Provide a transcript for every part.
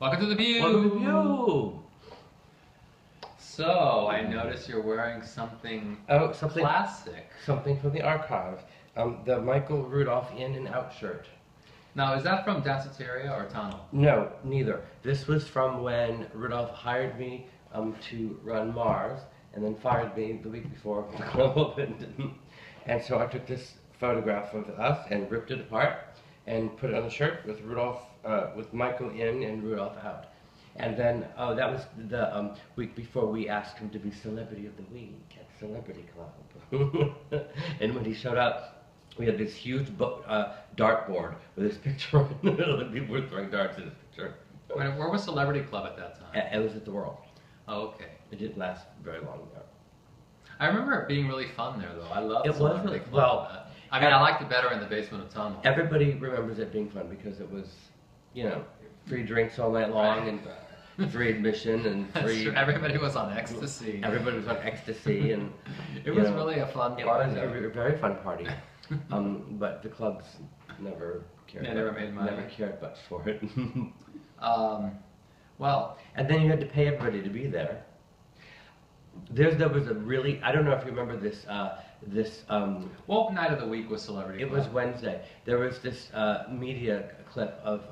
Welcome to the View! Welcome to the View! So, I notice you're wearing something classic. Something from the archives. The Michael Rudolf In and Out shirt. Now, is that from Danceteria or Tunnel? No, neither. This was from when Rudolf hired me to run Mars, and then fired me the week before the club opened. And so I took this photograph of us and ripped it apart and put it on the shirt with Rudolf, with Michael In and Rudolf Out. And then that was the week before we asked him to be Celebrity of the Week at Celebrity Club. And when he showed up, we had this huge dartboard with his picture in the middle, and people were throwing darts in his picture. Where was Celebrity Club at that time? It was at the World. Oh, okay. It didn't last very long there. I remember it being really fun there, though. I loved it. Was really Club. Well. I mean, I liked it better in the basement of Tunnel. Everybody remembers it being fun because it was, you know, free drinks all night long and free admission and free. Everybody was on ecstasy. Everybody was on ecstasy, and it was really a fun party. It was a very fun party. But the clubs never cared. Yeah, never made money. Never cared much for it. Well, and then you had to pay everybody to be there. There was a really, I don't know if you remember this. What night of the week was Celebrity Club? It was Wednesday. There was this media clip of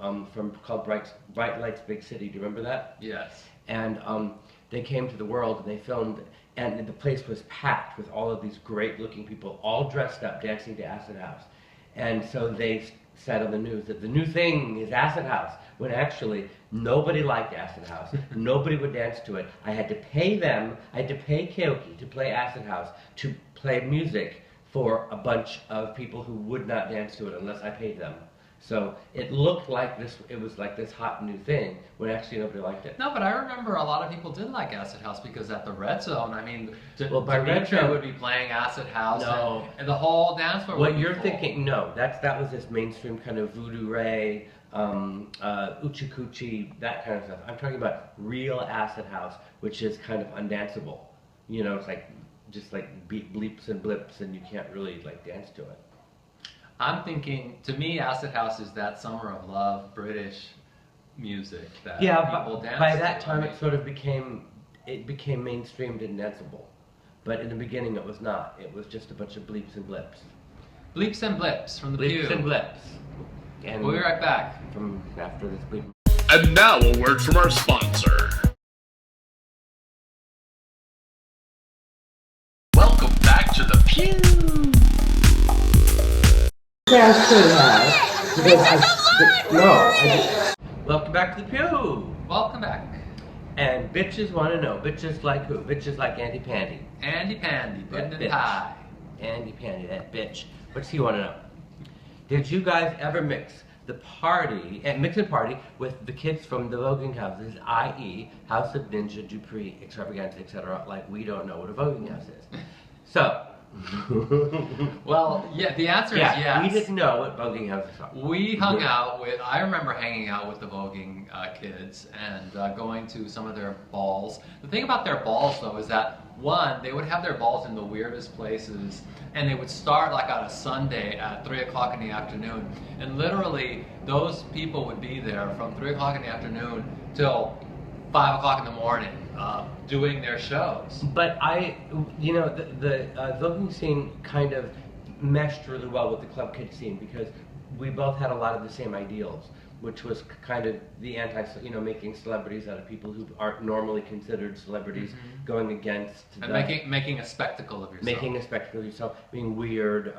called Bright Lights Big City. Do you remember that? Yes. And they came to the World and they filmed, and the place was packed with all of these great-looking people, all dressed up, dancing to Acid House. And so they said on the news that the new thing is Acid House, when actually nobody liked Acid House. Nobody would dance to it. I had to pay them, I had to pay Keoki to play Acid House, to play music for a bunch of people who would not dance to it unless I paid them. So it looked like this, it was like this hot new thing, when actually nobody liked it. No, but I remember a lot of people did like Acid House, because at the Red Zone, I mean, Dimitri would be playing Acid House, no. and the whole dance floor What would be you're full. thinking, no, that was this mainstream kind of voodoo ray, Uchi Coochie, that kind of stuff. I'm talking about real Acid House, which is kind of undanceable. You know, it's like, just like bleeps and blips, and you can't really like dance to it. I'm thinking, to me, Acid House is that Summer of Love British music that people dance to. By that time it sort of became mainstreamed and danceable. But in the beginning it was not. It was just a bunch of bleeps and blips. Bleeps and blips from the Pew. Bleeps and blips. And we'll be right back. From after this bleep. And now a word from our sponsor. Welcome back to the Pew. Yeah, I should have. Welcome back to the Pew. Welcome back. And bitches want to know. Bitches like who? Bitches like Andy Pandy. Andy Pandy, That pudding and pie. Andy Pandy, that bitch. What's he want to know? Did you guys ever mix the party, mix and party with the kids from the voguing houses, i.e. House of Ninja, Dupree, Extravaganza, etc., like we don't know what a voguing house is? So, well, yeah, the answer is yes. We didn't know what voguing houses are. We hung out with, I remember hanging out with the voguing kids and going to some of their balls. The thing about their balls, though, is that, one, they would have their balls in the weirdest places, and they would start like on a Sunday at 3 o'clock in the afternoon. And literally, those people would be there from 3 o'clock in the afternoon till 5 o'clock in the morning, doing their shows. But you know, the voguing scene kind of meshed really well with the club kid scene, because we both had a lot of the same ideals, which was kind of the making celebrities out of people who aren't normally considered celebrities, going against and making a spectacle of yourself. Making a spectacle of yourself, being weird,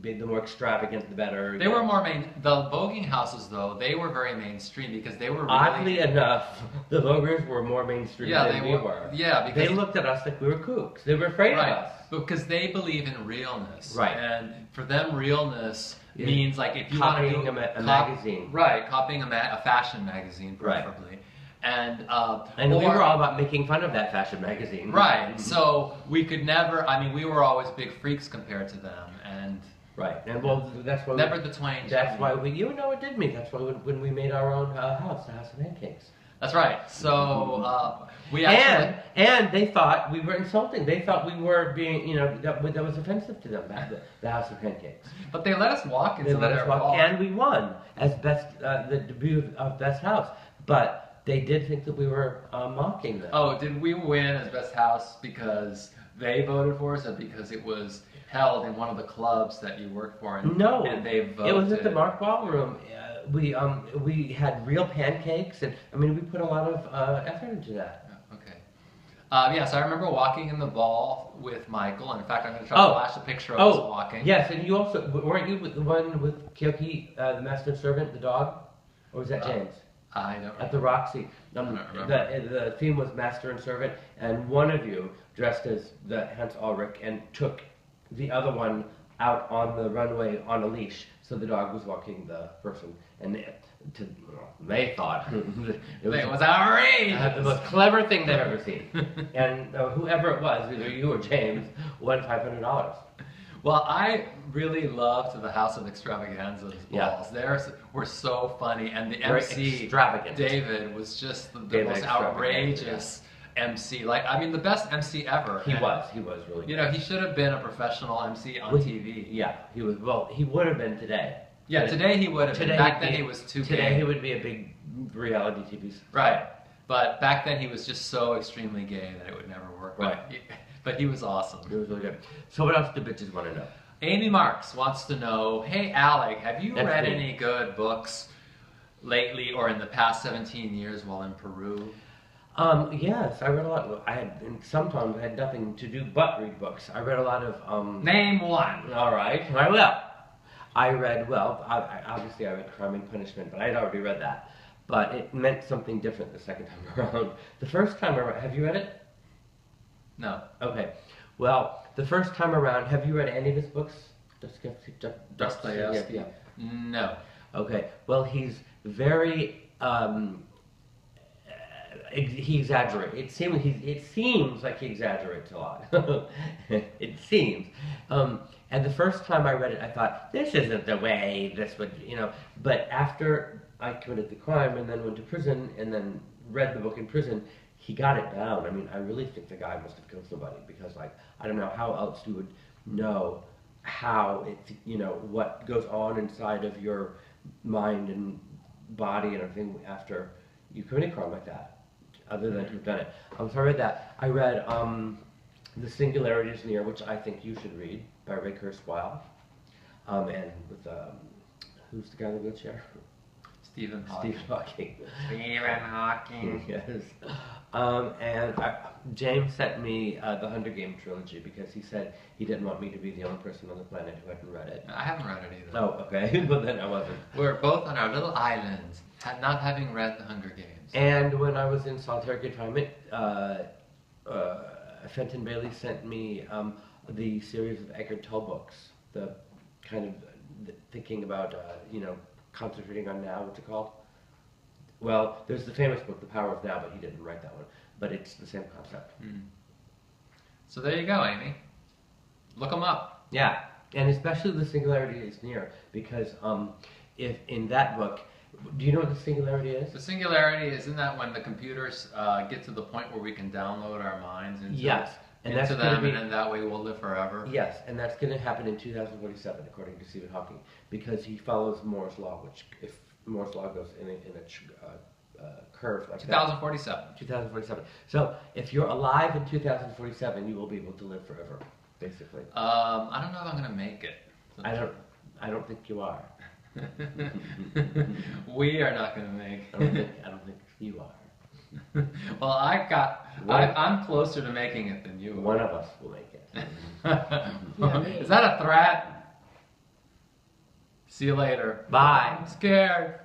the more extravagant the better. They were more the voguing houses, though, they were very mainstream, because they were really... Oddly enough, the voguers were more mainstream than we were. Yeah, because... They looked at us like we were kooks. They were afraid of us. Because they believe in realness. Right. And for them, realness means like if you want to copying a magazine. Right, copying a fashion magazine, preferably. Right. And we were all about making fun of that fashion magazine. Right, so we could never, I mean, we were always big freaks compared to them, and... Right, and well, that's why... Never the twain. That's why you know it did me. That's why when we made our own house, the House of Pancakes. That's right. So we actually... And they thought we were insulting. They thought we were being, that was offensive to them, the House of Pancakes. But they let us walk into their ball. And we won as the debut of Best House. But they did think that we were mocking them. Oh, did we win as best house because they voted for us, or because it was held in one of the clubs that you worked for? No, and they voted. It was at the Mark Ballroom. We had real pancakes, and I mean we put a lot of effort into that. Okay. Yes, I remember walking in the ball with Michael. And in fact, I'm going to try to flash a picture of us walking. Yes, and you also weren't you the one with Kyoki, the master servant, the dog, or was that James? I don't remember. At the Roxy. I don't remember. The theme was master and servant, and one of you dressed as the Hans Ulrich and took the other one out on the runway on a leash, so the dog was walking the person, and they thought it was outrageous. The most clever thing they've ever seen. And whoever it was, either you or James, won $500. Well, I really loved the House of Extravaganza's balls. They were so funny, and the MC, extravagant. David, was just the most outrageous MC. Like, I mean, the best MC ever. He was really good. You know, he should have been a professional MC on TV. Yeah, he was. Well, he would have been today. Yeah, today he would have been. Back then he was too gay. Today he would be a big reality TV star. Right. But back then he was just so extremely gay that it would never work. Right. But he was awesome. He was really good. So what else do bitches want to know? Amy Marks wants to know, hey Alig, have you read any good books lately or in the past 17 years while in Peru? Yes, I read a lot. Sometimes I had nothing to do but read books. I read a lot of Name one. All right, I will. I read obviously I read Crime and Punishment, but I had already read that. But it meant something different the second time around. The first time around, have you read it? No. Okay. Well, the first time around, have you read any of his books? Dostoevsky? Yeah. No. Okay. Well, he's very he exaggerates. It seems like he exaggerates a lot. It seems. And the first time I read it, I thought, this isn't the way this would, But after I committed the crime and then went to prison and then read the book in prison, he got it down. I mean, I really think the guy must have killed somebody because, I don't know how else you would know how what goes on inside of your mind and body and everything after you commit a crime like that, other than to have done it. So I read that. I read The Singularity is Near, which I think you should read, by Ray Kurzweil. And with, who's the guy in the wheelchair? Stephen Hawking. Stephen Hawking. Yes. And James sent me the Hunger Games trilogy because he said he didn't want me to be the only person on the planet who hadn't read it. I haven't read it either. Oh, okay. Well, then I wasn't. We're both on our little islands, not having read the Hunger Games. And when I was in solitary confinement, Fenton Bailey sent me the series of Eckhart Tolle books, the kind of thinking about, concentrating on now, what's it called? Well, there's the famous book, The Power of Now, but he didn't write that one. But it's the same concept. So there you go, Amy. Look them up. Yeah, and especially The Singularity is Near, because if in that book, do you know what the singularity is? The singularity, isn't that when the computers get to the point where we can download our minds into, into them, and that way we'll live forever? Yes, and that's going to happen in 2047, according to Stephen Hawking, because he follows Moore's law, which if Moore's law goes in a curve like 2047. 2047. So if you're alive in 2047, you will be able to live forever, basically. I don't know if I'm going to make it. I don't think you are. We are not going to make it. I don't think you are. Well, I'm closer to making it than you are. One of us will make it. Is that a threat? See you later. Bye. I'm scared.